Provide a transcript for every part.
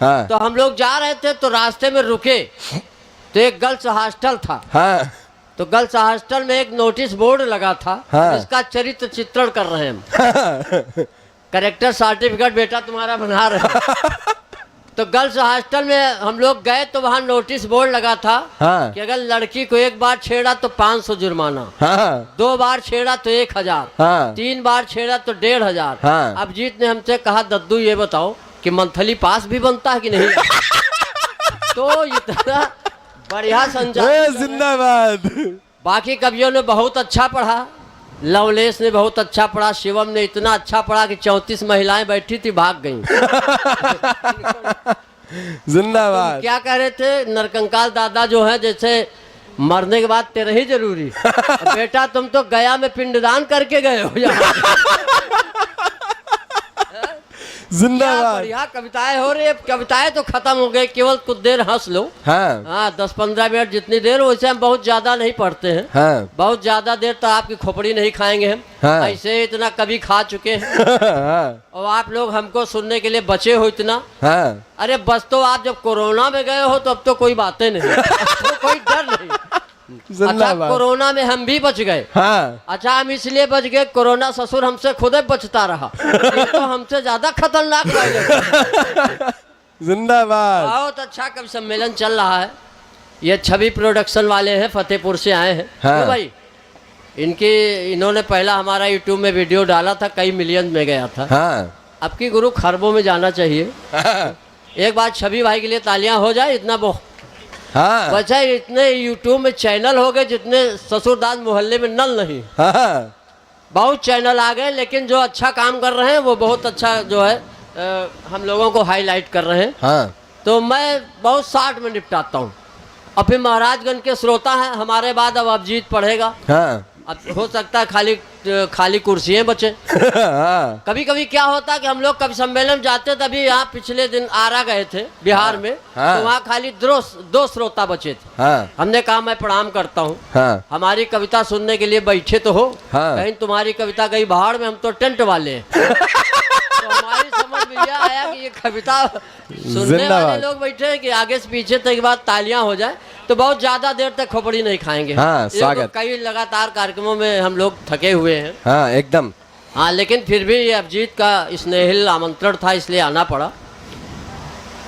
हाँ। तो हम लोग जा रहे थे तो रास्ते में रुके तो एक गर्ल्स हॉस्टल था। हाँ। तो गर्ल्स हॉस्टल में एक नोटिस बोर्ड लगा था। हाँ। इसका चरित्र चित्रण कर रहे हैं हम। हाँ। करेक्टर सर्टिफिकेट बेटा तुम्हारा बना रहे हैं। तो गर्ल्स हॉस्टल में हम लोग गए तो वहाँ नोटिस बोर्ड लगा था हाँ। कि अगर लड़की को एक बार छेड़ा तो 500 जुर्माना, हाँ। 2 बार छेड़ा तो 1000, हाँ। 3 बार छेड़ा तो 1500। हाँ। अब जीत ने हमसे कहा दद्दू ये बताओ कि मंथली पास भी बनता है कि नहीं। तो इतना बढ़िया संचालन। जिंदाबाद। बाकी कवियों ने बहुत अच्छा पढ़ा, लवलेश ने बहुत अच्छा पढ़ा, शिवम ने इतना अच्छा पढ़ा कि 34 महिलाएं बैठी थी भाग गईं। जिंदाबाद। क्या कह रहे थे नरकंकाल दादा जो है जैसे मरने के बाद तेरा ही जरूरी। बेटा तुम तो गया में पिंडदान करके गए हो यहाँ। जिंदाबाद। बढ़िया कविताएं हो रही है। कविताएं तो खत्म हो गई, केवल कुछ देर हंस लो। हाँ। 10-15 मिनट जितनी देर, वैसे हम बहुत ज्यादा नहीं पढ़ते हैं। हाँ। बहुत ज्यादा देर तो आपकी खोपड़ी नहीं खाएंगे हम। हाँ। ऐसे इतना कभी खा चुके हैं। हाँ। और आप लोग हमको सुनने के लिए बचे हो इतना। हाँ। अरे बस तो आप जब कोरोना में गए हो तो अब तो कोई बातें नहीं। अब तो कोई डर नहीं। अच्छा जिंदाबाद। कोरोना में हम भी बच गए। हाँ। अच्छा हम इसलिए बच गए, कोरोना ससुर हमसे खुद ही बचता रहा। ये तो हमसे ज्यादा खतरनाक वायरस। जिंदाबाद। बहुत अच्छा कवि सम्मेलन चल रहा है। ये छवि प्रोडक्शन वाले हैं, फतेहपुर से आए हैं। हाँ। क्यों भाई इन्होंने पहला हमारा यूट्यूब में वीडियो डाला था, कई मिलियन में गया था। हाँ। अब की गुरु खरबों में जाना चाहिए। हाँ। एक बार छवि भाई के लिए तालियां हो जाए। इतना हाँ। बचा इतने यूट्यूब में चैनल हो गए जितने ससुरदास मोहल्ले में नल नहीं। हाँ। बहुत चैनल आ गए, लेकिन जो अच्छा काम कर रहे हैं वो बहुत अच्छा जो है हम लोगों को हाईलाइट कर रहे हैं। हाँ। तो मैं बहुत शॉर्ट में निपटाता हूँ। और फिर महाराजगंज के श्रोता हैं हमारे बाद, अब अभिजीत पढ़ेगा। हाँ। अब हो सकता है खाली कुर्सियाँ बचे। हाँ। कभी कभी क्या होता है कि हम लोग कवि सम्मेलन जाते, तभी यहाँ पिछले दिन आरा गए थे बिहार में। हाँ। तो वहाँ खाली दो श्रोता बचे थे। हाँ। हमने कहा मैं प्रणाम करता हूँ। हाँ। हमारी कविता सुनने के लिए बैठे तो हो। हाँ। कहीं तुम्हारी कविता गई बाहर में, हम तो टेंट वाले हैं। तो हमारी समझ में यह आया कि ये कविता सुनने वाले लोग बैठे हैं कि आगे से पीछे तक बाद तालियां हो जाए, तो बहुत ज्यादा देर तक खोपड़ी नहीं खाएंगे। हाँ, स्वागत। कई लगातार कार्यक्रमों में हम लोग थके हुए हैं। हाँ एकदम। हाँ लेकिन फिर भी ये अभिजीत का स्नेहिल आमंत्रण था, इसलिए आना पड़ा।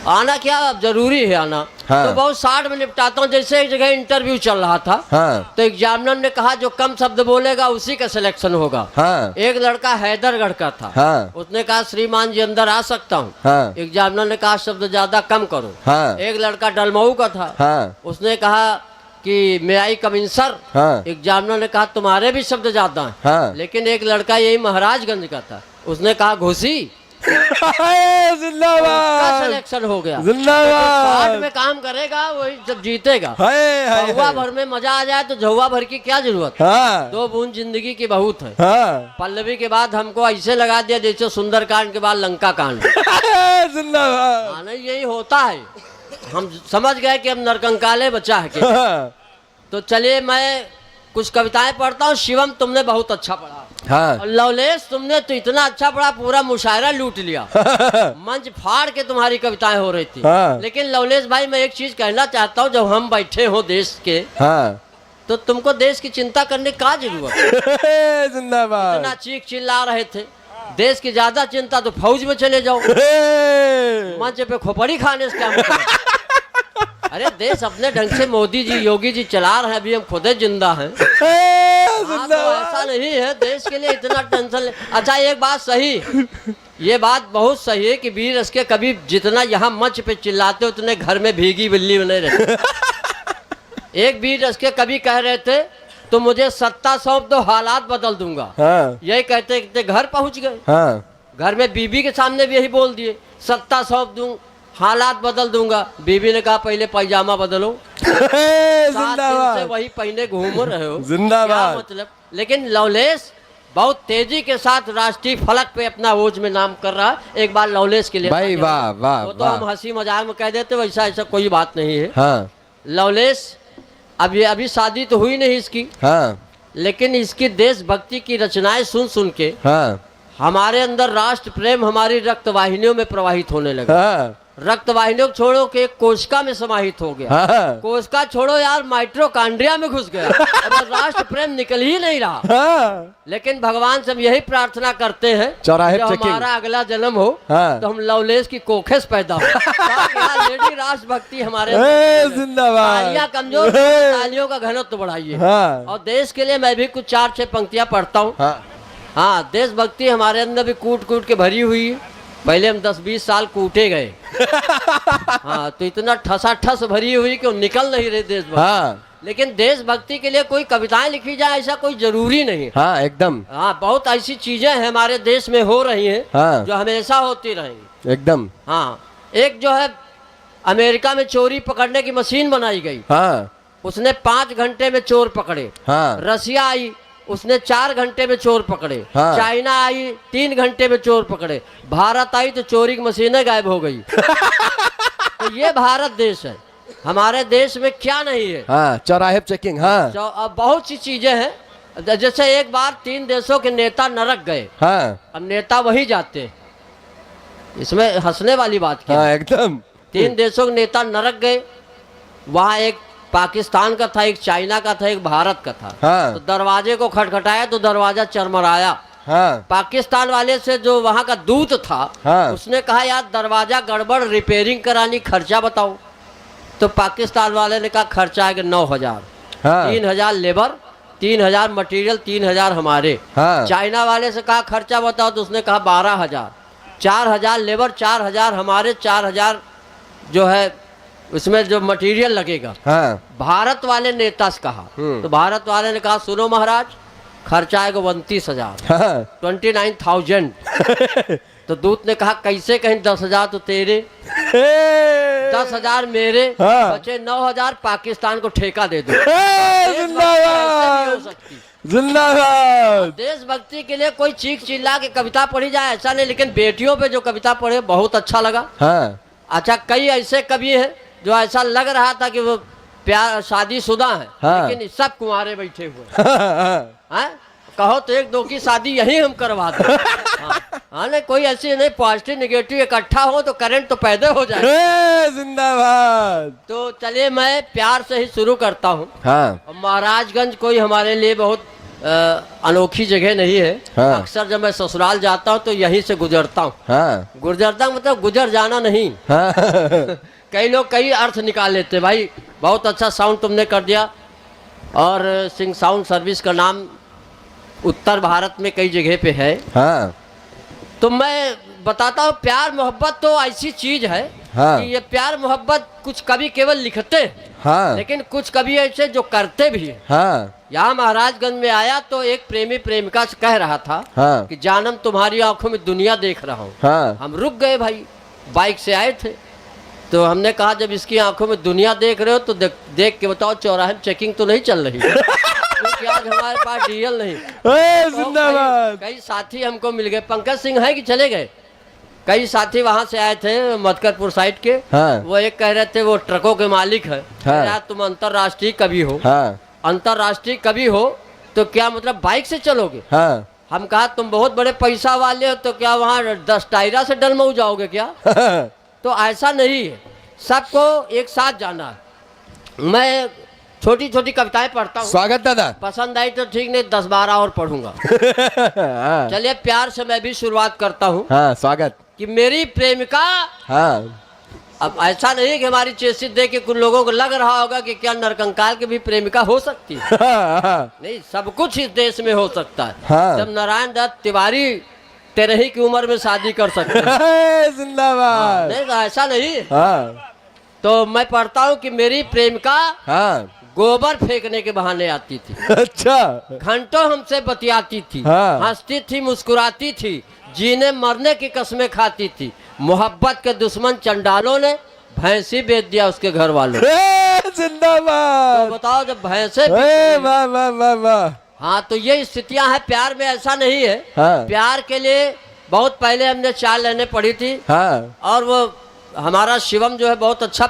आना क्या, अब जरूरी है आना। हाँ। तो बहुत शॉर्ट में निपटाता हूँ। जैसे एक जगह इंटरव्यू चल रहा था। हाँ। तो एग्जामिनर ने कहा जो कम शब्द बोलेगा उसी का सिलेक्शन होगा। हाँ। एक लड़का हैदरगढ़ का था। हाँ। उसने कहा श्रीमान जी अंदर आ सकता हूँ। हाँ। एग्जामिनर ने कहा शब्द ज्यादा कम करो। हाँ। एक लड़का डलमऊ का था। हाँ। उसने कहा कि मैं आई कम इन सर। हाँ। एग्जामिनर ने कहा तुम्हारे भी शब्द ज्यादा हैं। हाँ। लेकिन एक लड़का यही महाराजगंज का था, उसने कहा घुसी। जिंदाबाद। सिलेक्शन हो गया। जिंदाबाद। पार्ट में काम करेगा वही जब जीतेगा। हाय झुआ भर में मजा आ जाए तो झुआ भर की क्या जरूरत। हाँ। 2 बूंद जिंदगी की बहुत है। हाँ। पल्लवी के बाद हमको ऐसे लगा दिया जैसे सुंदरकांड के बाद लंका कांड। जिंदाबाद। हाँ नहीं यही होता है। हम समझ गए कि अब नरकंकाले बचा है के। हाँ। तो चलिए मैं कुछ कविताएं पढ़ता हूँ। शिवम तुमने बहुत अच्छा पढ़ा। हाँ। और लवलेश तुमने तो इतना अच्छा पढ़ा, पूरा मुशायरा लूट लिया। मंच फाड़ के तुम्हारी कविताएं हो रही थी। हाँ। लेकिन लवलेश भाई मैं एक चीज कहना चाहता हूँ, जब हम बैठे हो देश के, हाँ। तो तुमको देश की चिंता करने का जरूरत है। जिंदाबाद। इतना चीख चिल्ला रहे थे। देश की ज्यादा चिंता तो फौज में चले जाओ। मंच पे खोपड़ी खाने से क्या मतलब। अरे देश अपने ढंग से मोदी जी योगी जी चला रहे हैं, अभी हम खुद जिंदा हैं। हाँ, तो ऐसा नहीं है देश के लिए इतना टेंशन। अच्छा एक बात सही, ये बात बहुत सही है कि वीर रस के कभी जितना यहाँ मंच पे चिल्लाते उतने घर में भीगी बिल्ली बने रहते। एक वीर रस के कभी कह रहे थे तो मुझे सत्ता सौंप दो हालात बदल दूंगा। हाँ। यही कहते कहते घर पहुंच गए। हाँ। घर में बीबी के सामने भी यही बोल दिए सत्ता सौंप दूं हालात बदल दूंगा। बीबी ने कहा पहले पैजामा बदलो। 7 दिन से वही पहने घूम रहे हो। जिंदाबाद। क्या मतलब। लेकिन लवलेश बहुत तेजी के साथ राष्ट्रीय फलक पे अपना ओज में नाम कर रहा है। एक बार लवलेश के लिए भाई वाह वाह। वो तो हम हंसी मजाक में कह देते, वैसा ऐसा कोई बात नहीं है। हाँ। लवलेश अभी शादी तो हुई नहीं इसकी। हाँ। लेकिन इसकी देशभक्ति की रचनाएं सुन सुन के हाँ। हमारे अंदर राष्ट्र प्रेम हमारी रक्त वाहिनियों में प्रवाहित होने लगा। हाँ। रक्त वाहिनियों को छोड़ो कि एक कोशिका में समाहित हो गया। हाँ कोशिका छोड़ो यार, माइट्रोकांड्रिया में घुस गया। अब राष्ट्र प्रेम निकल ही नहीं रहा। हाँ लेकिन भगवान से हम यही प्रार्थना करते हैं चौराहे कि चेकिंग। हमारा अगला जन्म हो हाँ। तो हम लवलेश की कोखे से पैदा हो। ताकि यार लेडी राष्ट्रभक्ति हमारे जिंदाबाद। तालियां कमजोर, तालियों का घनत्व बढ़ाइए। हाँ और देश के लिए मैं भी कुछ 4-6 पंक्तियां पढ़ता हूँ। हाँ हाँ, देशभक्ति हमारे अंदर भी कूट कूट के भरी हुई है। पहले हम 10-20 साल कूटे गए। हाँ, तो इतना ठसा ठस भरी हुई कि वो निकल नहीं रहे देशभक्ति। हाँ लेकिन देशभक्ति के लिए कोई कविताएं लिखी जाए ऐसा कोई जरूरी नहीं। हाँ एकदम हाँ, बहुत ऐसी चीजें हैं हमारे देश में हो रही हैं हाँ जो हमेशा होती रहेंगी। एकदम हाँ, एक जो है अमेरिका में चोरी पकड़ने की मशीन बनाई गई। हाँ उसने 5 घंटे में चोर पकड़े। हाँ रसिया आई, उसने 4 घंटे में चोर पकड़े। हाँ। चाइना आई, 3 घंटे में चोर पकड़े। भारत आई तो चोरी की मशीनें गायब हो गई। तो ये भारत देश है। हमारे देश में क्या नहीं है। हाँ चौराहे चेकिंग। हाँ जो अब बहुत सी चीजें हैं। जैसे एक बार 3 देशों के नेता नरक गए। हाँ अब नेता वही जाते हैं, इसमें हंसने वाली बात क्या हाँ है? एकदम 3 देशों के नेता नरक गए। वहाँ एक पाकिस्तान का था, एक चाइना का था, एक भारत का था। हाँ। तो दरवाजे को खटखटाया तो दरवाजा चरमराया। हाँ पाकिस्तान वाले से जो वहाँ का दूत था, हाँ। उसने कहा यार दरवाजा गड़बड़, रिपेयरिंग करानी, खर्चा बताओ। तो पाकिस्तान वाले ने कहा खर्चा आएगा 9,000। हाँ 3,000 लेबर, 3,000 मटेरियल, 3,000 हमारे। हाँ। चाइना वाले से कहा खर्चा बताओ तो उसने कहा 12,000। 4,000 लेबर, 4,000 हमारे, 4,000 जो है उसमें जो मटेरियल लगेगा। हाँ भारत वाले नेता से कहा तो भारत वाले ने कहा सुनो महाराज, खर्चा आएगा 29,000, हाँ 29,000। तो दूत ने कहा कैसे, कहीं 10,000 तो तेरे, 10,000 मेरे, हाँ। बचे 9,000 पाकिस्तान को ठेका दे दो। जिंदाबाद जिंदाबाद। देशभक्ति के लिए कोई चीख चिल्ला के कविता पढ़ी जाए ऐसा नहीं, लेकिन बेटियों पे जो कविता पढ़े बहुत अच्छा लगा। हाँ अच्छा, कई ऐसे कवि हैं जो ऐसा लग रहा था कि वो प्यार शादीशुदा है। हाँ। लेकिन सब कुंवारे बैठे हुए हाँ हैं। कहो तो 1-2 की शादी यही हम करवा दें। हाँ, नहीं कोई ऐसी नहीं, पॉजिटिव निगेटिव इकट्ठा हो तो करंट तो पैदा हो जाए। जिंदाबाद। तो चलिए मैं प्यार से ही शुरू करता हूँ। हाँ महाराजगंज कोई हमारे लिए बहुत अनोखी जगह नहीं है। हाँ। अक्सर जब मैं ससुराल जाता हूँ तो यहीं से गुजरता हूँ। हाँ गुजरता मतलब गुजर जाना नहीं। हाँ कई लोग कई अर्थ निकाल लेते। भाई बहुत अच्छा साउंड तुमने कर दिया। और सिंह साउंड सर्विस का नाम उत्तर भारत में कई जगह पे है। हाँ तो मैं बताता हूँ, प्यार मोहब्बत तो ऐसी चीज है हाँ। कि ये प्यार मोहब्बत कुछ कवि केवल लिखते हैं, हाँ लेकिन कुछ कवि ऐसे जो करते भी हैं। हाँ यहाँ महाराजगंज में आया तो एक प्रेमी प्रेमिका से कह रहा था हाँ कि जानम तुम्हारी आंखों में दुनिया देख रहा हूँ। हाँ हम रुक गए भाई, बाइक से आए थे। तो हमने कहा जब इसकी आंखों में दुनिया देख रहे हो तो देख के बताओ चौराहे में चेकिंग तो नहीं चल रही? क्योंकि आज हमारे पास डीएल नहीं। जिंदाबाद। कई साथी हमको मिल गए। पंकज सिंह है कि चले गए? कई साथी वहाँ से आए थे मधकरपुर साइड के। हाँ। वो एक कह रहे थे वो ट्रकों के मालिक है। हाँ। यार तुम अंतर्राष्ट्रीय कवि हो। हाँ अंतर्राष्ट्रीय कवि हो तो क्या मतलब बाइक से चलोगे? हाँ हम कहा तुम बहुत बड़े पैसा वाले हो तो क्या वहाँ 10 टायरा से डलमऊ जाओगे क्या? तो ऐसा नहीं है, सबको एक साथ जाना है। मैं छोटी छोटी कविताएं पढ़ता हूँ। स्वागत दादा। पसंद आई तो ठीक, नहीं 10-12 और पढ़ूंगा। हाँ चलिए प्यार से मैं भी शुरुआत करता हूँ हाँ स्वागत। कि मेरी प्रेमिका। हाँ अब ऐसा नहीं कि हमारी चेसित देख के कुछ लोगों को लग रहा होगा कि क्या नरकंकाल की भी प्रेमिका हो सकती है। हाँ नहीं, सब कुछ इस देश में हो सकता है। हाँ। जब नारायण दत्त तिवारी 13 की उम्र में शादी कर सकते हैं। जिंदाबाद। नहीं तो ऐसा नहीं है। हाँ तो मैं पढ़ता हूँ कि मेरी प्रेमिका हाँ गोबर फेंकने के बहाने आती थी, अच्छा। घंटों हमसे बतियाती थी, हाँ। हंसती थी, मुस्कुराती थी, जीने मरने की कसमें खाती थी। मोहब्बत के दुश्मन चंडालों ने भैंसी बेच दिया उसके घर वालों। तो जिंदाबाद। बताओ जब भैंसे वाह वाह वाह वाह। हाँ, तो ये स्थितियां हैं प्यार में। ऐसा नहीं है। हाँ। प्यार के लिए बहुत पहले हमने 4 लाइनें पढ़ी थी। हाँ और वो हमारा शिवम जो है बहुत अच्छा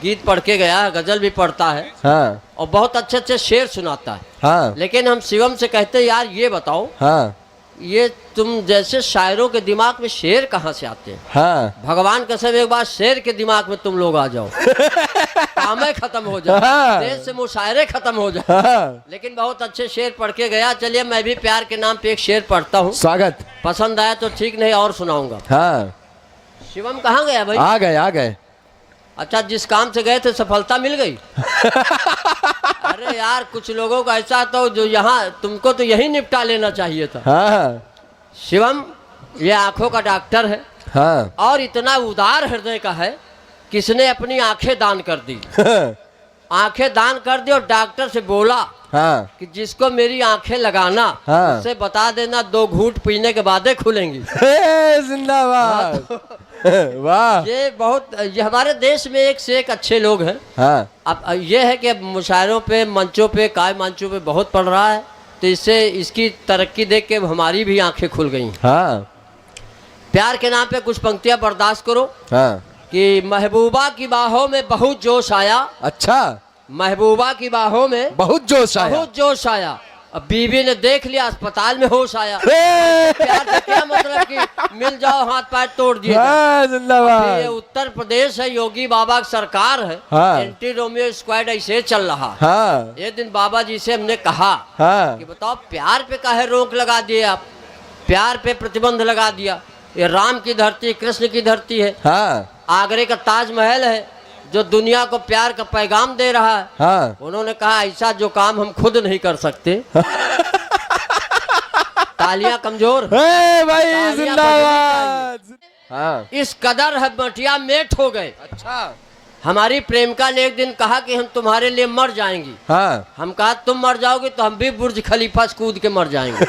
गीत पढ़ के गया है, गजल भी पढ़ता है हाँ और बहुत अच्छे अच्छे शेर सुनाता है। हाँ लेकिन हम शिवम से कहते हैं यार ये बताओ हाँ ये तुम जैसे शायरों के दिमाग में शेर कहाँ से आते हैं? हाँ भगवान कसम एक बार शेर के दिमाग में तुम लोग आ जाओ, कामें खत्म हो जाए, हाँ। देश से मुशायरे खत्म हो जाए। हाँ लेकिन बहुत अच्छे शेर पढ़ के गया। चलिए मैं भी प्यार के नाम पे एक शेर पढ़ता हूँ, स्वागत। पसंद आया तो ठीक, नहीं और सुनाऊंगा। हाँ शिवम कहाँ गया भाई? आ गए आ गए। अच्छा, जिस काम से गए थे सफलता मिल गई? अरे यार कुछ लोगों का ऐसा तो जो यहाँ तुमको तो यही निपटा लेना चाहिए था। हाँ शिवम ये आंखों का डॉक्टर है हाँ और इतना उदार हृदय का है, किसने अपनी आंखें दान कर दी। आंखें दान कर दी और डॉक्टर से बोला हाँ कि जिसको मेरी आंखें लगाना हाँ। उससे बता देना 2 घूंट पीने के बाद ही खुलेंगी। जिंदाबाद। वाह। ये हमारे देश में एक से एक अच्छे लोग हैं। हाँ अब ये है कि अब मुशायरों पे, मंचों पे, काय मंचों पे बहुत पढ़ रहा है, तो इससे इसकी तरक्की देख के हमारी भी आंखें खुल गई। हाँ प्यार के नाम पे कुछ पंक्तियां बर्दाश्त करो हाँ। कि महबूबा की बाहों में बहुत जोश आया। अच्छा, महबूबा की बाहों में बहुत जोश आया। बहुत जोश आया। अब बीवी ने देख लिया, अस्पताल में होश आया। हे! प्यार से क्या मतलब कि मिल जाओ हाथ पैर तोड़ दिए जाए। हाँ, जिंदाबाद। ये उत्तर प्रदेश है, योगी बाबा की सरकार है। हाँ। एंटी रोमियो स्क्वाड ऐसे चल रहा। हाँ एक दिन बाबा जी से हमने कहा हाँ कि बताओ प्यार पे काहे रोक लगा दिए आप, प्यार पे प्रतिबंध लगा दिया। ये राम की धरती, कृष्ण की धरती है। हाँ आगरे का ताजमहल है जो दुनिया को प्यार का पैगाम दे रहा है। हाँ। उन्होंने कहा ऐसा जो काम हम खुद नहीं कर सकते। तालियां कमजोर, हे भाई तालियां जिंदाबाद। हाँ इस कदर हम मटिया मेट हो गए। अच्छा। हमारी प्रेमिका ने एक दिन कहा कि हम तुम्हारे लिए मर जाएंगी। हाँ हम कहा तुम मर जाओगे तो हम भी बुर्ज खलीफा से कूद के मर जाएंगे।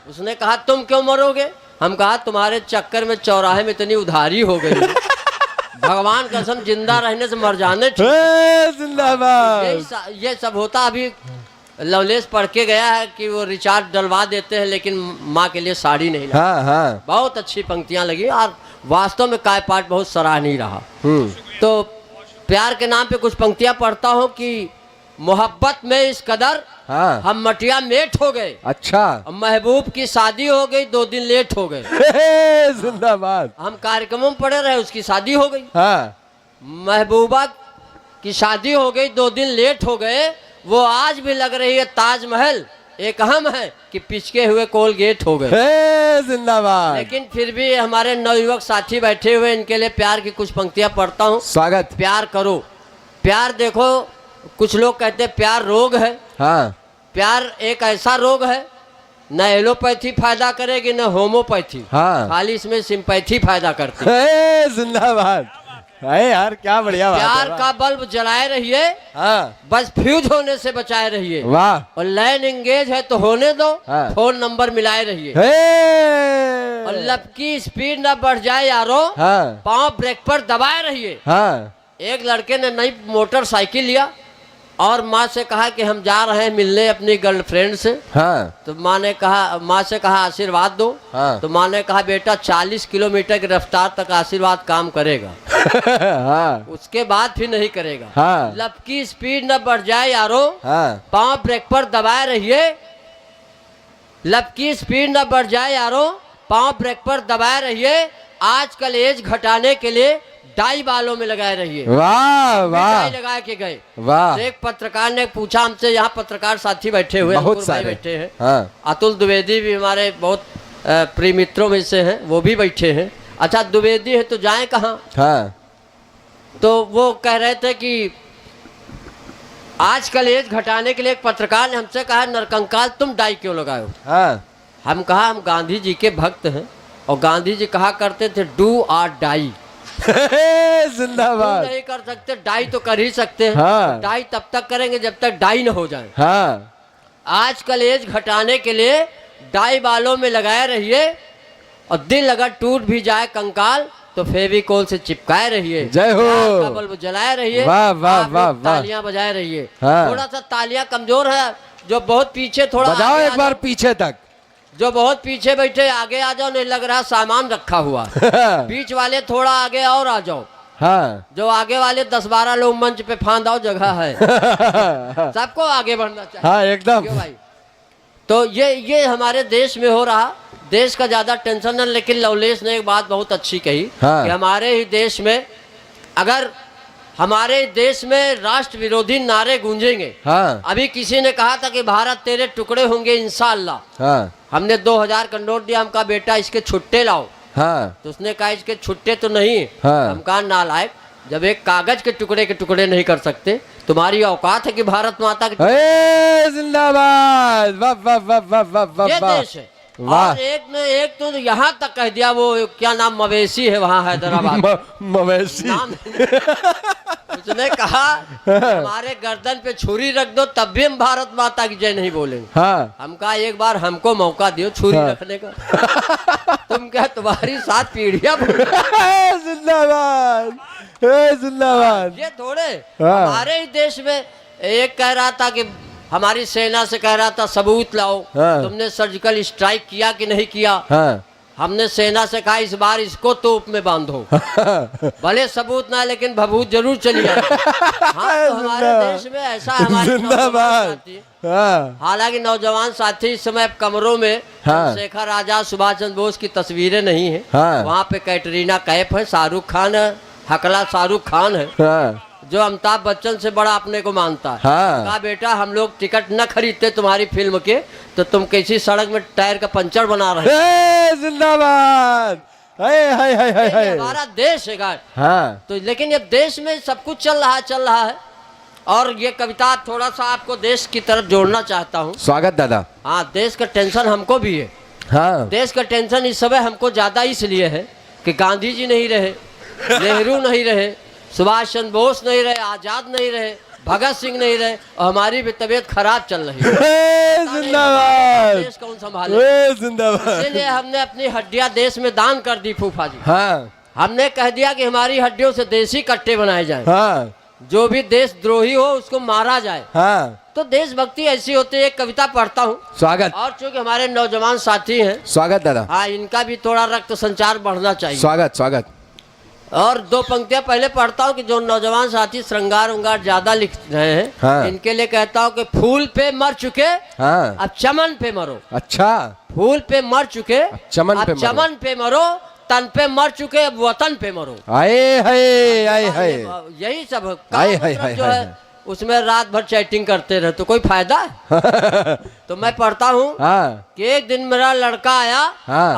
उसने कहा तुम क्यों मरोगे? हम कहा तुम्हारे चक्कर में चौराहे में इतनी उधारी हो गई है। भगवान कसम जिंदा रहने से मर जाने ठीक। हे जिंदाबाद। ये सब होता। अभी लवलेश पढ़ के गया है कि वो रिचार्ज डलवा देते हैं लेकिन माँ के लिए साड़ी नहीं ला। हाँ हाँ। बहुत अच्छी पंक्तियां लगी और वास्तव में काय पाठ बहुत सराहनीय रहा। तो प्यार के नाम पे कुछ पंक्तियां पढ़ता हूँ कि मोहब्बत में इस कदर हाँ। हम मटिया मेट हो गए। अच्छा। महबूब की शादी हो गई, 2 दिन लेट हो गए। हे जिंदाबाद। हम कार्यक्रमों में पड़े रहे, उसकी शादी हो गई। हाँ महबूबा की शादी हो गई, 2 दिन लेट हो गए। वो आज भी लग रही है ताजमहल। एक अहम है कि पिचके हुए कोलगेट हो गए। हे जिंदाबाद। लेकिन फिर भी हमारे नवयुवक साथी बैठे हुए, इनके लिए प्यार की कुछ पंक्तियां पढ़ता हूँ। स्वागत। प्यार करो। प्यार देखो, कुछ लोग कहते हैं प्यार रोग है। हाँ। प्यार एक ऐसा रोग है, न एलोपैथी फायदा करेगी न होम्योपैथी। हाँ। खाली इसमें सिंपैथी फायदा करती है। हे जिंदाबाद। अरे यार क्या बढ़िया बात है। प्यार का बल्ब जलाए रहिए, हाँ। बस फ्यूज होने से बचाए रहिए। वाह। और लाइन एंगेज है तो होने दो। हाँ। फोन नंबर मिलाए रहिए। हे। और लब की स्पीड न बढ़ जाए यारो, हाँ पांव ब्रेक पर दबाए रहिए। हाँ। एक लड़के ने नई मोटरसाइकिल लिया और माँ से कहा कि हम जा रहे हैं मिलने अपनी गर्लफ्रेंड से। हाँ तो माँ से कहा आशीर्वाद दो। हाँ। तो माँ ने कहा बेटा 40 किलोमीटर की रफ्तार तक आशीर्वाद काम करेगा। हाँ उसके बाद फिर नहीं करेगा। हाँ। लब की स्पीड न बढ़ जाए यारो, हाँ। पांव ब्रेक पर दबाए रहिए। लब की स्पीड न बढ़ जाए यारो, पांव ब्रेक पर दबाए रहिए। आजकल एज घटाने के लिए डाई बालों में लगाए रहिए। वाह वाह। डाई लगा के गए। वाह। तो एक पत्रकार ने पूछा हमसे, यहाँ पत्रकार साथी बैठे हुए, बहुत अंकुर भाई सारे बैठे हैं। हाँ। अतुल द्विवेदी भी हमारे बहुत प्रिय मित्रों में से हैं, वो भी बैठे हैं। अच्छा द्विवेदी है तो जाएं कहाँ? हाँ। तो वो कह रहे थे कि आजकल एज घटाने के लिए एक पत्रकार ने हमसे कहा नरकंकाल तुम डाई क्यों लगाए हो? हाँ। हम कहा हम गांधी जी के भक्त हैं और गांधी जी कहा करते थे डू और डाई। जिंदाबाद। नहीं कर सकते, डाई तो कर ही सकते हैं। हाँ। डाई तब तक करेंगे जब तक डाई न हो जाए। हाँ। आजकल एज घटाने के लिए डाई बालों में लगाए रहिए और दिल अगर टूट भी जाए कंकाल तो फेविकोल से चिपकाए रहिए। जय हो। प्यार का बल्ब जलाए रहिए। वाह वाह आप लोग वाह वाह। तालियां बजाए रहिए। हाँ। थोड़ा सा तालियां कमजोर है, जो बहुत पीछे थोड़ा बजाओ आगे एक आ बार जाओ। पीछे तक। जो बहुत पीछे बैठे आगे आ जाओ, नहीं लग रहा सामान रखा हुआ। बीच वाले थोड़ा आगे और आ जाओ। हाँ। जो आगे वाले 10-12 लोग मंच पे फांदाओ जगह है। सबको आगे बढ़ना चाहिए। हाँ एकदम। क्यों भाई? तो ये हमारे देश में हो रहा, देश का ज्यादा टेंशन न। लेकिन लवलेश ने एक बात बहुत अच्छी कही कि हमारे ही देश में, अगर हमारे देश में राष्ट्र विरोधी नारे गूंजेंगे। अभी किसी ने कहा था कि भारत तेरे टुकड़े होंगे इंशाअल्लाह। हमने 2000 का नोट दिया, हम कहा बेटा इसके छुट्टे लाओ। तो उसने कहा इसके छुट्टे तो नहीं। हम कहा नालायक, जब एक कागज के टुकड़े नहीं कर सकते, तुम्हारी औकात है कि भारत माता के जिंदाबाद। वाह वाह वाह वाह वाह वाह ये देश है। और एक ने एक तो यहाँ तक कह दिया, वो क्या नाम मवेशी है वहाँ हैदराबाद, मवेशी नाम उसने कहा हमारे गर्दन पे छुरी रख दो तब भी हम भारत माता की जय नहीं बोलेंगे। हम कहा एक बार हमको मौका दियो छुरी रखने का। तुम क्या, तुम्हारी 7 पीढ़ियां जिंदाबाद जिंदाबाद। ये थोड़े हमारे ही देश में एक कह रहा था कि हमारी सेना से कह रहा था सबूत लाओ, तुमने सर्जिकल स्ट्राइक किया कि नहीं किया। हमने सेना से कहा इस बार इसको तोप में बांधो। भले सबूत ना, लेकिन भभूत जरूर चली जाए। हाँ, तो हमारे देश में ऐसा हमारे हालांकि नौजवान साथी इस समय कमरों में शेखर आजाद, सुभाष चंद्र बोस की तस्वीरें नहीं है। वहाँ पे कैटरीना कैफ है, शाहरुख खान है, हकला शाहरुख खान है, जो अमिताभ बच्चन से बड़ा अपने को मानता है। कहा बेटा हम लोग टिकट न खरीदते तुम्हारी फिल्म के, तो तुम किसी सड़क में टायर का पंचर बना रहे हैं। जिंदाबाद। हमारा देश है। तो लेकिन अब देश में सब कुछ चल रहा है। और ये कविता थोड़ा सा आपको देश की तरफ जोड़ना चाहता हूँ। स्वागत दादा। हाँ, देश का टेंशन हमको भी है। देश का टेंशन इस समय हमको ज्यादा इसलिए है कि गांधी जी नहीं रहे, नेहरू नहीं रहे, सुभाष चंद्र बोस नहीं रहे, आजाद नहीं रहे, भगत सिंह नहीं रहे, और हमारी भी तबीयत खराब चल रही है। जिंदाबाद। देश कौन संभाले। जिंदाबाद। इसलिए हमने अपनी हड्डियां देश में दान कर दी फूफा जी। हमने कह दिया कि हमारी हड्डियों से देसी कट्टे बनाए जाए। जो भी देशद्रोही हो उसको मारा जाए। तो देशभक्ति ऐसी होती है। एक कविता पढ़ता हूँ। स्वागत। और चूंकि हमारे नौजवान साथी हैं, स्वागत दादा। हाँ, इनका भी थोड़ा रक्त संचार बढ़ना चाहिए। स्वागत स्वागत। और 2 पंक्तियां पहले पढ़ता हूँ कि जो नौजवान साथी श्रृंगार उंगार ज्यादा लिख रहे हैं, इनके लिए कहता हूँ कि फूल पे मर चुके अब चमन पे मरो। अच्छा। फूल पे मर चुके चमन पे मरो, तन पे मर चुके अब वतन पे मरो। यही सब जो है उसमें रात भर चैटिंग करते रहे तो कोई फायदा है। तो मैं पढ़ता हूँ कि एक दिन मेरा लड़का आया,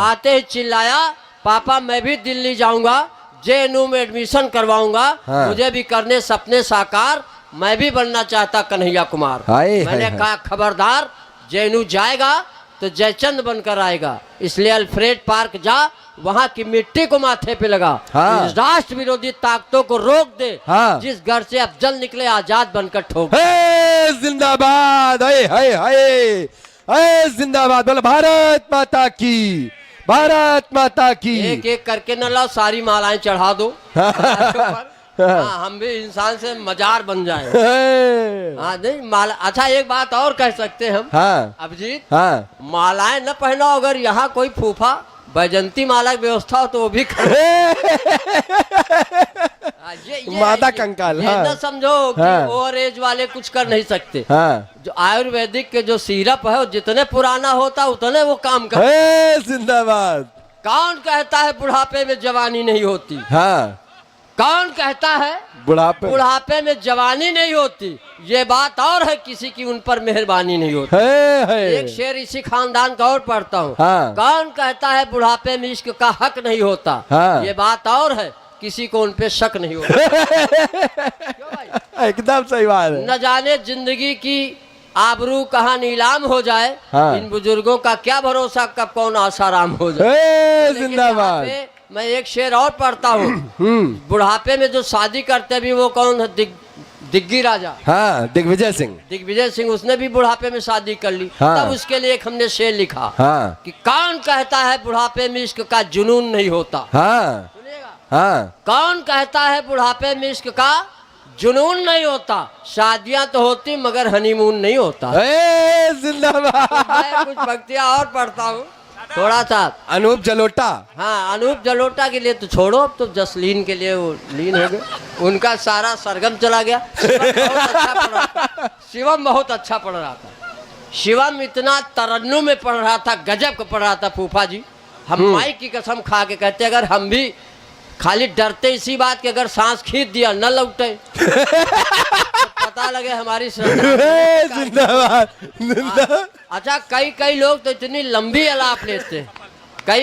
आते ही चिल्लाया पापा मैं भी दिल्ली जाऊंगा, JNU में एडमिशन करवाऊंगा, मुझे भी करने सपने साकार, मैं भी बनना चाहता कन्हैया कुमार। मैंने कहा खबरदार, JNU जाएगा तो जयचंद बनकर आएगा, इसलिए अल्फ्रेड पार्क जा, वहाँ की मिट्टी को माथे पे लगा। राष्ट्र विरोधी ताकतों को रोक दे, जिस घर से अफजल निकले आजाद बनकर ठोक। जिंदाबाद। जिंदाबाद। बोलो भारत माता की, भारत माता की। एक एक करके न लाओ, सारी मालाएं चढ़ा दो। हम भी इंसान से मजार बन जाए। नहीं माला। अच्छा एक बात और कह सकते हैं हम अभिजीत, मालाएं न पहनो, अगर यहाँ कोई फूफा बैजंती माला की व्यवस्था हो तो वो भी माता कंकाल। न समझो कि ओवर एज वाले कुछ कर नहीं सकते। जो आयुर्वेदिक के जो सिरप है, जितने पुराना होता उतने वो काम करता। जिंदाबाद। कौन कहता है बुढ़ापे में जवानी नहीं होती। कौन कहता है बुढ़ापे में जवानी नहीं होती। ये बात और है किसी की उन पर मेहरबानी नहीं होती। एक शेर इसी खानदान का और पढ़ता हूँ। कौन कहता है बुढ़ापे में इश्क का हक नहीं होता। ये बात और है किसी को उन पे शक नहीं होता। एकदम सही बात है। न जाने जिंदगी की आबरू कहाँ नीलाम हो जाए। इन बुजुर्गों का क्या भरोसा कब कौन आसाराम हो जाए। जिंदाबाद। मैं एक शेर और पढ़ता हूँ। बुढ़ापे में जो शादी करते भी वो कौन है, दिग्गी राजा। दिग्विजय सिंह। दिग्विजय सिंह, उसने भी बुढ़ापे में शादी कर ली। तब उसके लिए एक हमने शेर लिखा कि कौन कहता है बुढ़ापे में इश्क का जुनून नहीं होता। सुनिएगा, कौन कहता है बुढ़ापे में इश्क का जुनून नहीं होता। शादियां तो होती मगर हनीमून नहीं होता। जिंदाबाद। मैं कुछ भक्तियां और पढ़ता हूँ थोड़ा सा। अनूप जलोटा। हाँ, अनूप जलोटा के लिए तो छोड़ो, अब तो जसलीन के लिए वो लीन हो गए, उनका सारा सरगम चला गया। शिवम बहुत अच्छा पढ़ रहा था। शिवम इतना तरन्नुम में पढ़ रहा था, गजब का पढ़ रहा था फूफा जी। हम माई की कसम खा के कहते अगर हम भी खाली डरते इसी बात के अगर सांस खींच दिया न लौटे तो पता लगे हमारी श्रद्धा। जिंदाबाद जिंदाबाद। अच्छा कई लोग तो इतनी लंबी अलाप लेते हैं,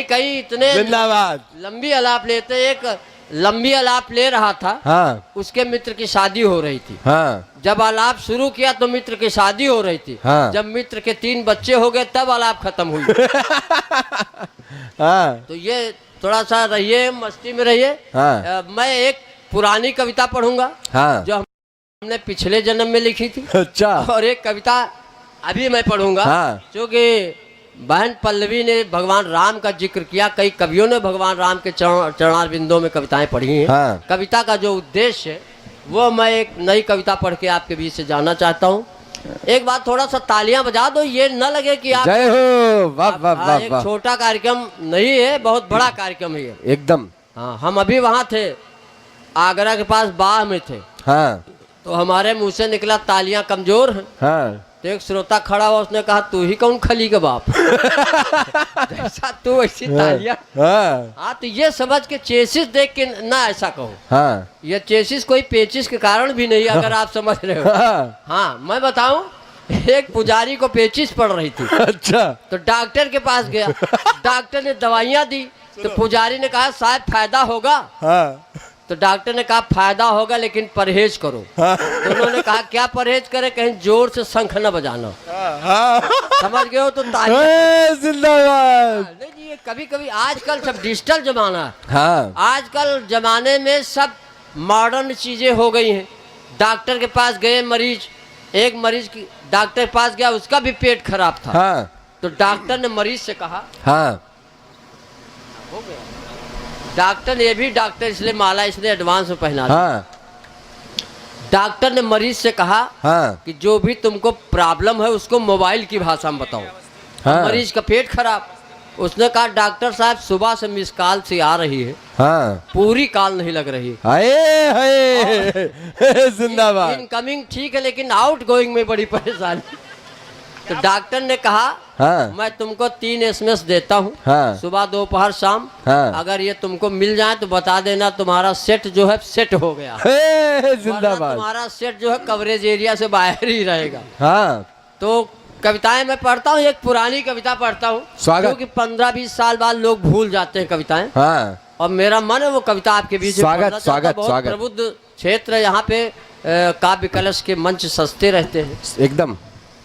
कई इतने जिंदाबाद। लंबी अलाप लेते। एक लंबी अलाप ले रहा था, हाँ उसके मित्र की शादी हो रही थी। हाँ जब अलाप शुरू किया तो मित्र की शादी हो रही थी। हाँ। जब मित्र के 3 बच्चे हो गए तब अलाप खत्म हुई। हाँ तो ये थोड़ा सा रहिए, मस्ती में रहिए। हाँ। मैं एक पुरानी कविता पढ़ूंगा हाँ। जो हमने पिछले जन्म में लिखी थी। अच्छा। और एक कविता अभी मैं पढ़ूंगा हाँ। जो कि बहन पल्लवी ने भगवान राम का जिक्र किया। कई कवियों ने भगवान राम के चरणार बिंदों में कविताएं पढ़ी हैं। हाँ। कविता का जो उद्देश्य है वो मैं एक नई कविता पढ़ के आपके बीच से जानना चाहता हूँ। एक बात थोड़ा सा तालियां बजा दो, ये न लगे कि आप जय हो। वाह वाह वाह एक वाह। छोटा कार्यक्रम नहीं है, बहुत बड़ा कार्यक्रम है ये। एकदम। हाँ, हम अभी वहाँ थे, आगरा के पास बाह में थे। हाँ तो हमारे मुंह से निकला तालियां कमजोर हैं। हाँ। तो एक श्रोता खड़ा हुआ, उसने कहा तू ही कौन खली के बाप। जैसा तू वैसी तालियां। हाँ हाँ, तो ये समझ के चेसिस देख के ना ऐसा कहो। हाँ ये चेसिस कोई पेचिस के कारण भी नहीं, अगर आप समझ रहे हो। हाँ। हाँ, मैं बताऊं, एक पुजारी को पेचिस पड़ रही थी। अच्छा। तो डॉक्टर के पास गया, डॉक्टर ने दवाइयाँ दी। तो पुजारी ने कहा शायद फायदा होगा। हाँ तो डॉक्टर ने कहा फायदा होगा लेकिन परहेज करो। हाँ। तो उन्होंने कहा क्या परहेज करे, कहीं जोर से शंख न बजाना। हाँ। समझ गए हो तो जिंदाबाद। नहीं जी, ये कभी कभी आजकल सब डिजिटल जमाना है। हाँ आजकल जमाने में सब मॉडर्न चीजें हो गई हैं। डॉक्टर के पास गए मरीज, एक मरीज की डॉक्टर के पास गया, उसका भी पेट खराब था। हाँ तो डॉक्टर ने मरीज से कहा, हाँ। हो गया डॉक्टर ने, ये भी डॉक्टर इसलिए माला इसने एडवांस में पहना दी। हाँ डॉक्टर ने मरीज से कहा हाँ कि जो भी तुमको प्रॉब्लम है उसको मोबाइल की भाषा में बताओ। हाँ। मरीज का पेट खराब, उसने कहा डॉक्टर साहब सुबह से मिस कॉल से आ रही है, हाँ। पूरी कॉल नहीं लग रही। हाय हाय। जिंदाबाद। इनकमिंग ठीक है लेकिन आउट गोइंग में बड़ी परेशानी। तो डॉक्टर ने कहा हाँ मैं तुमको 3 SMS देता हूँ, हाँ सुबह दोपहर शाम। हाँ। अगर ये तुमको मिल जाए तो बता देना, तुम्हारा सेट जो है सेट हो गया। हे, वरना जिंदाबाद। तुम्हारा सेट जो है कवरेज एरिया से बाहर ही रहेगा। हाँ। तो कविताएं मैं पढ़ता हूँ, एक पुरानी कविता पढ़ता हूँ स्वागत। क्योंकि 15-20 साल बाद लोग भूल जाते हैं कविताएं। हाँ और मेरा मन है वो कविता आपके बीच में स्वागत, पढ़ना चाहता हूं। स्वागत, बहुत स्वागत। प्रबुद्ध क्षेत्र है यहाँ पे, काव्य कलश के मंच सस्ते रहते हैं। एकदम।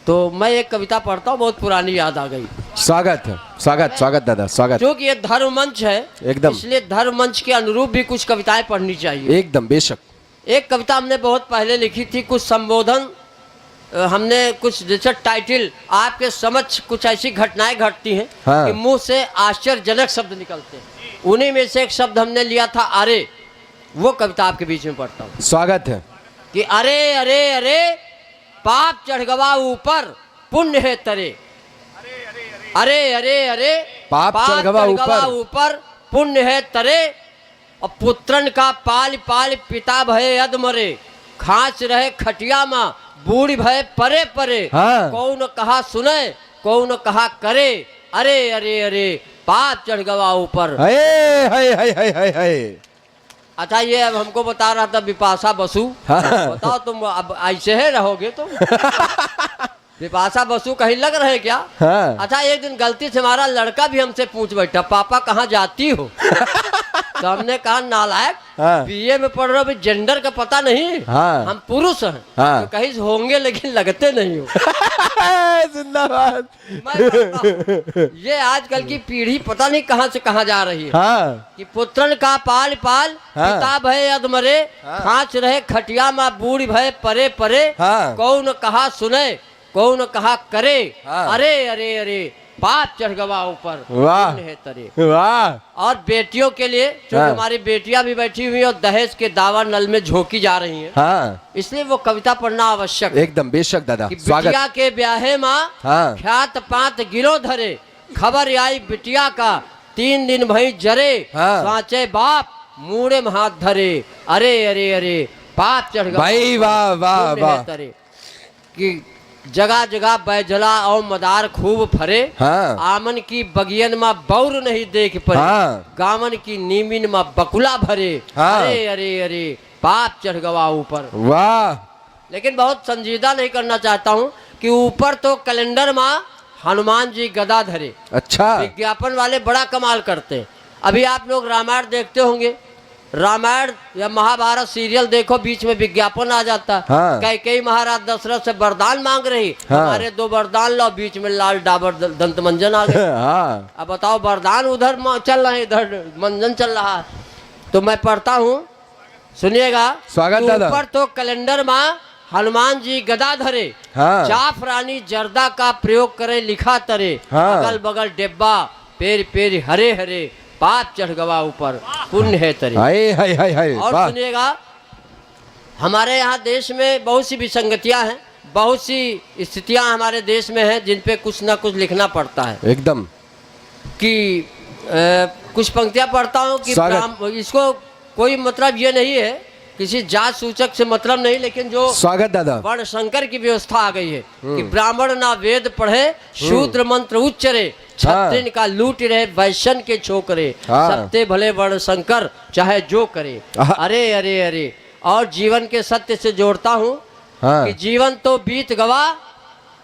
तो मैं एक कविता पढ़ता हूँ, बहुत पुरानी याद आ गई। स्वागत है, स्वागत स्वागत दादा, स्वागत। क्योंकि ये धर्म मंच है, एकदम। इसलिए धर्म मंच के अनुरूप भी कुछ कविताएं पढ़नी चाहिए। एकदम बेशक। एक कविता हमने बहुत पहले लिखी थी, कुछ संबोधन हमने कुछ जैसे टाइटल, आपके समक्ष कुछ ऐसी घटनाएं घटती हैं हाँ। कि मुंह से आश्चर्यजनक शब्द निकलते हैं। उन्हीं में से एक शब्द हमने लिया था अरे, वो कविता आपके बीच में पढ़ता हूँ। स्वागत है। कि अरे अरे अरे पाप चढ़ गवा ऊपर पुण्य है तरे। अरे अरे अरे पाप चढ़ गवा ऊपर पुण्य है तरे। और पुत्रन का पाल पाल पिता भय यद मरे। खांच रहे खटिया माँ बूढ़ी भय परे परे। हाँ। कौन कहा सुने कौन कहा करे। अरे अरे अरे पाप चढ़ गवा ऊपर। हाय हाय हाय हाय हाय हाय। अच्छा, ये अब हमको बता रहा था बिपाशा बसु। हाँ। बताओ तुम अब ऐसे है रहोगे तुम। बिपाशा बसु कहीं लग रहे क्या? हाँ। अच्छा, एक दिन गलती से हमारा लड़का भी हमसे पूछ बैठा, पापा कहाँ जाती हो? तो हमने कहा नालायक, हाँ। BA में पढ़ रहे हो, जेंडर का पता नहीं। हाँ। हम पुरुष हैं। हाँ। तो कहीं होंगे लेकिन लगते नहीं हो। जिंदाबाद। मैं कहता हूं, ये आजकल की पीढ़ी पता नहीं कहाँ से कहाँ जा रही है। हाँ। कि पुत्रन का पाल पाल हाँ। पिता भय यद मरे। हाँ। खांच रहे खटिया माँ बूढ़ी भय परे परे। हाँ। कौन कहा सुने कौन कहा करे। हाँ। अरे अरे अरे पाप चढ़ गवा ऊपर वाह। पुण्य है तरे। वाह। और बेटियों के लिए, जो हाँ। हमारी बेटियां भी बैठी हुई और दहेज के दावा नल में झोंकी जा रही हैं, हाँ। इसलिए वो कविता पढ़ना आवश्यक है। एकदम बेशक दादा, कि स्वागत। बिटिया के ब्याहे माँ हाँ। ख्यात पात गिरो धरे। खबर आई बिटिया का 3 दिन भई जरे। हाँ। सांचे बाप मूड़े में हाथ धरे। अरे अरे अरे पाप चढ़ गवा भाई वाह वाह पुण्य है वाह। तरे। कि जगह जगह बैजला और मदार खूब फरे। हाँ। आमन की बगियन में बौर नहीं देख पड़े। हाँ। गामन की नीमिन में बकुला भरे। हाँ। अरे अरे अरे पाप चढ़ गवा ऊपर। वाह। लेकिन बहुत संजीदा नहीं करना चाहता हूँ कि ऊपर तो कैलेंडर में हनुमान जी गदा धरे। अच्छा। विज्ञापन वाले बड़ा कमाल करते हैं। अभी आप लोग रामायण देखते होंगे, रामायण या महाभारत सीरियल देखो, बीच में विज्ञापन आ जाता है। हाँ। कई महाराज दशरथ से वरदान मांग रही। हाँ। हमारे 2 वरदान लो, बीच में लाल डाबर दंत मंजन आ गए। हाँ। अब बताओ, वरदान उधर चल रहे, इधर मंजन चल रहा है। तो मैं पढ़ता हूँ, सुनिएगा। स्वागत दादा। ऊपर तो कैलेंडर में हनुमान जी गदा धरे। हाँ। चाफ रानी जर्दा का प्रयोग करे लिखा तरे। हाँ। अगल बगल डिब्बा पेर पेर हरे हरे, पाप चढ़ गवा ऊपर पुण्य है तरे। हाय हाय हाय हाय। और वाह। सुनिएगा, हमारे यहाँ देश में बहुत सी विसंगतियां हैं, बहुत सी स्थितियां हमारे देश में हैं जिन पे कुछ ना कुछ लिखना पड़ता है। एकदम। कि कुछ पंक्तियां पढ़ता हूँ कि इसको कोई मतलब ये नहीं है, किसी जात सूचक से मतलब नहीं, लेकिन जो स्वागत दादा। वर्ण संकर की व्यवस्था आ गई है कि ब्राह्मण ना वेद पढ़े, शूद्र मंत्र उच्चरे, क्षत्रिय का लूट रहे, वैश्य के छोकरे, हाँ। सबते भले वर्ण संकर चाहे जो करे। अरे अरे अरे। और जीवन के सत्य से जोड़ता हूँ। हाँ। कि जीवन तो बीत गवा,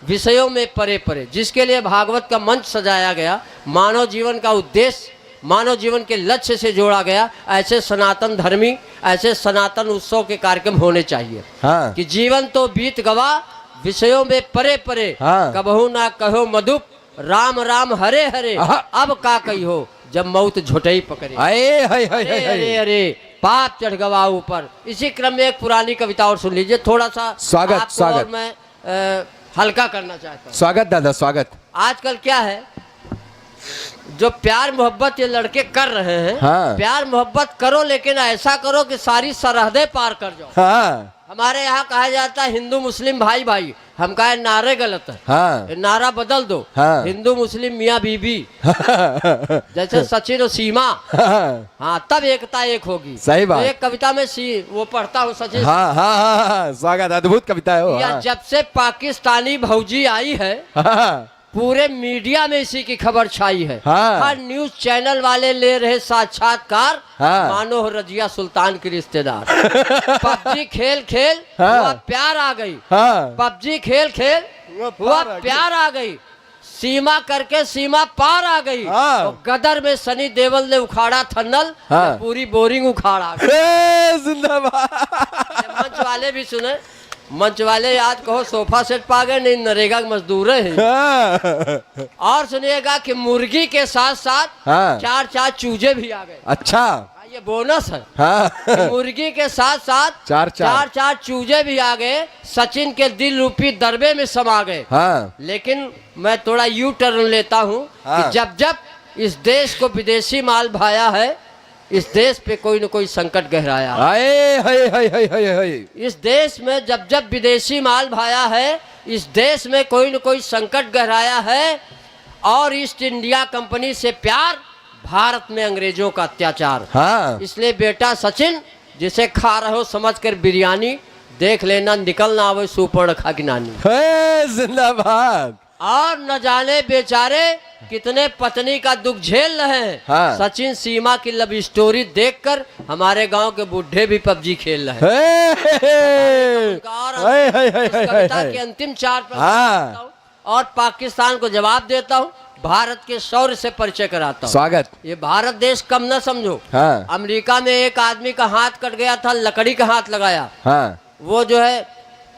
विषयों में परे परे। जिसके लिए भागवत का मंच सजाया गया, मानव जीवन का उद्देश्य, मानव जीवन के लक्ष्य से जोड़ा गया, ऐसे सनातन धर्मी, ऐसे सनातन उत्सव के कार्यक्रम होने चाहिए। हाँ। कि जीवन तो बीत गवा, विषयों में परे परे। हाँ। कबहू ना कहो मधुप, राम राम हरे हरे, अब का कही हो जब मौत झुटई पकड़े। हाय हाय हाय अरे अरे हाय। अरे पाप चढ़ गवा ऊपर। इसी क्रम में एक पुरानी कविता और सुन लीजिए, थोड़ा सा स्वागत, आपको स्वागत। और मैं हल्का करना चाहता हूँ। स्वागत दादा, स्वागत। आजकल क्या है, जो प्यार मोहब्बत ये लड़के कर रहे हैं, हाँ। प्यार मोहब्बत करो, लेकिन ऐसा करो कि सारी सरहदें पार कर जाओ। हाँ। हमारे यहाँ कहा जाता है हिंदू मुस्लिम भाई भाई, हम कहे नारे गलत है। हाँ। ये नारा बदल दो। हाँ। हिंदू मुस्लिम मियाँ बीबी, जैसे सचिन और सीमा। हाँ। हाँ, तब एकता एक होगी। सही बात। तो एक कविता में वो पढ़ता हूँ सचिन। हाँ हाँ हाँ हाँ। स्वागत, अद्भुत कविता है वो। या हाँ। जब से पाकिस्तानी भौजी आई है, हाँ। पूरे मीडिया में इसी की खबर छाई है। हाँ। हर न्यूज चैनल वाले ले रहे साक्षात्कार। हाँ। मानो हो रजिया सुल्तान की रिश्तेदार। पबजी खेल खेल हाँ। हुआ प्यार आ गई। हाँ। पबजी खेल खेल हुआ प्यार आ गई, सीमा करके सीमा पार आ गई। हाँ। तो गदर में सनी देओल ने उखाड़ा थन्नल, हाँ। पूरी बोरिंग उखाड़ा। जिंदाबाद। मंच वाले भी सुने, मंच वाले आज कहो सोफा सेट पा गए, नहीं नरेगा के मजदूर हैं। हाँ। और सुनिएगा कि मुर्गी के साथ साथ हाँ। 4 चूजे भी आ गए। अच्छा। ये बोनस है। हाँ। मुर्गी के साथ साथ 4 चूजे भी आ गए, सचिन के दिल रूपी दरबे में समा गए। हाँ। लेकिन मैं थोड़ा यू टर्न लेता हूँ हाँ। कि जब जब इस देश को विदेशी माल भाया है, इस देश पे कोई न कोई संकट गहराया है। हाय हाय हाय हाय हाय हाय। इस देश में जब जब विदेशी माल भाया है, इस देश में कोई न कोई संकट गहराया है। और ईस्ट इंडिया कंपनी से प्यार, भारत में अंग्रेजों का अत्याचार। हाँ। इसलिए बेटा सचिन, जिसे खा रहे हो समझकर बिरयानी, देख लेना निकल ना आवे सुपर्णखा की नानी। जिंदाबाद। और न जाने बेचारे कितने पत्नी का दुख झेल रहे हैं। हाँ। सचिन सीमा की लव स्टोरी देखकर हमारे गांव के बुढ़े भी पबजी खेल रहे हैं। इस कविता के अंतिम 4 प्रश्न करता हूं और पाकिस्तान को जवाब देता हूं, भारत के शौर्य से परिचय कराता हूं। स्वागत। ये भारत देश कम न समझो। हाँ। अमेरिका में एक आदमी का हाथ कट गया था, लकड़ी का हाथ लगाया, हाँ। वो जो है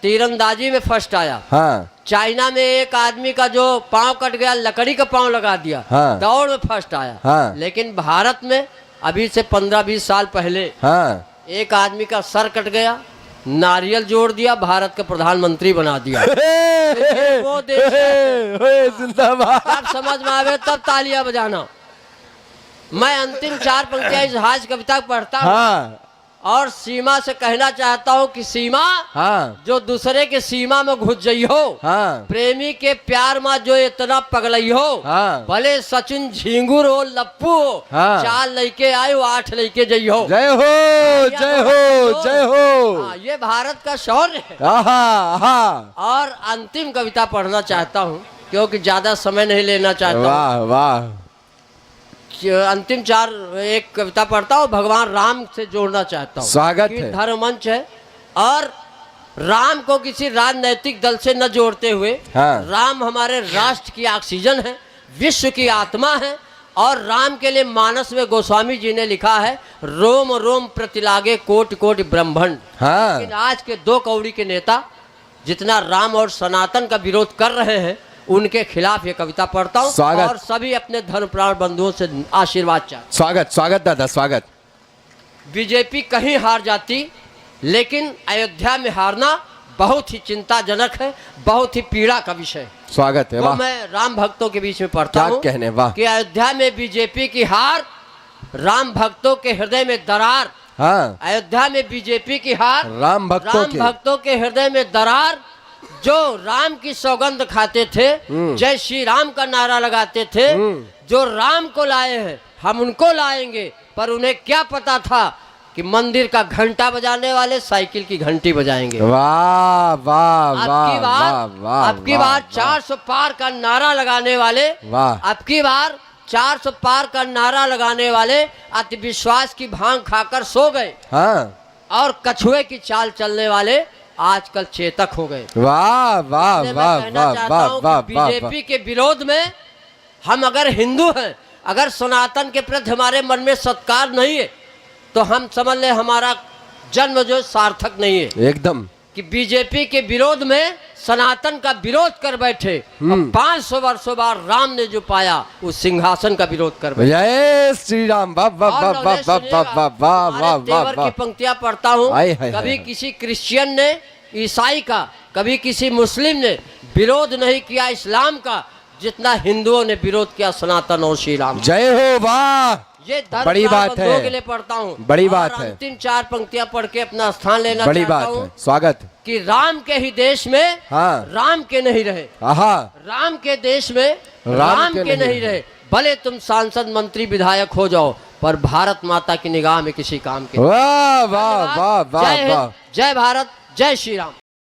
तीरंदाजी में फर्स्ट आया। हाँ। चाइना में एक आदमी का जो पांव कट गया, लकड़ी का पांव लगा दिया, हाँ। दौड़ में फर्स्ट आया। हाँ। लेकिन भारत में अभी से 15-20 साल पहले हाँ। एक आदमी का सर कट गया, नारियल जोड़ दिया, भारत का प्रधानमंत्री बना दिया। वो देश है। जिंदाबाद। जब समझ में आवे तब तालियां बजाना। मैं अंतिम 4 पंक्तियां इस हास्य कविता को पढ़ता हूँ। हाँ। और सीमा से कहना चाहता हूँ कि सीमा हाँ जो दूसरे के सीमा में घुस जाई हो, हाँ प्रेमी के प्यार में जो इतना पगलई हो, हाँ भले सचिन झिंगुर हो लप्पू हो, हाँ। 4 लड़के आए 8 लड़के जई हो। जय हो जय हो जय हो। हाँ, ये भारत का शौर्य है। आहा आहा और अंतिम कविता पढ़ना चाहता हूँ क्योंकि ज्यादा समय नहीं लेना चाहता हूँ। वाह वाह। अंतिम 4 एक कविता पढ़ता हूँ, भगवान राम से जोड़ना चाहता हूँ। स्वागत कि है। धर्म मंच है और राम को किसी राजनैतिक दल से न जोड़ते हुए, हाँ। राम हमारे राष्ट्र की ऑक्सीजन है, विश्व की आत्मा है। और राम के लिए मानस में गोस्वामी जी ने लिखा है, रोम रोम प्रतिलागे कोटि कोटि ब्रह्मांड। हाँ लेकिन आज के 2 कौड़ी के नेता जितना राम और सनातन का विरोध कर रहे हैं, उनके खिलाफ ये कविता पढ़ता हूँ। स्वागत। और सभी अपने धर्म प्राण बंधुओं से आशीर्वाद चाहता। स्वागत स्वागत दादा स्वागत। बीजेपी कहीं हार जाती, लेकिन अयोध्या में हारना बहुत ही चिंताजनक है, बहुत ही पीड़ा का विषय। स्वागत है। वो वाह मैं राम भक्तों के बीच में पढ़ता क्या हूँ कहने। वाह कि अयोध्या में बीजेपी की हार, राम भक्तों के हृदय में दरार। हाँ अयोध्या में बीजेपी की हार, राम भक्तों के हृदय में दरार। जो राम की सौगंध खाते थे, जय श्री राम का नारा लगाते थे, जो राम को लाए हैं हम उनको लाएंगे, पर उन्हें क्या पता था कि मंदिर का घंटा बजाने वाले साइकिल की घंटी बजाएंगे। वाह वाह वाह वाह वाह। अब की बार 400 पार का नारा लगाने वाले, वाह। अब की बार 400 पार का नारा लगाने वाले अति विश्वास की भांग खाकर सो गए, हाँ और कछुए की चाल चलने वाले आजकल चेतक हो गए। वाह वाह मैं वाह कहना वाह चाहता वाह हूं वाह कि वाह। बीजेपी के विरोध में हम अगर हिंदू हैं, अगर सनातन के प्रति हमारे मन में सत्कार नहीं है, तो हम समझ ले हमारा जन्म जो सार्थक नहीं है। एकदम कि बीजेपी के विरोध में सनातन का विरोध कर बैठे, 500 वर्षों बाद राम ने जो पाया उस सिंहासन का विरोध कर बैठे। जय श्री राम। वाह वाह वाह वाह वाह वाह वाह वाह वाह तेवर वाह। की पंक्तियां पढ़ता हूँ। हाय, हाय, कभी हाय। किसी क्रिश्चियन ने ईसाई का, कभी किसी मुस्लिम ने विरोध नहीं किया इस्लाम का, जितना हिंदुओं ने विरोध किया सनातन और श्री राम। जय हो। वाह ये धर्म बड़ी बात बंधुओं है। के लिए पढ़ता हूँ। बड़ी और बात है। अंतिम 4 पंक्तियां पढ़ के अपना स्थान लेना बड़ी चाहता बात हूँ है। स्वागत। कि राम के ही देश में हाँ। राम के नहीं रहे, आहा राम के देश में राम राम के के नहीं नहीं रहे। भले तुम सांसद मंत्री विधायक हो जाओ, पर भारत माता की निगाह में किसी काम के। वाह वाह वाह जय वाह हिंद, वाह। जय भारत, जय श्री राम।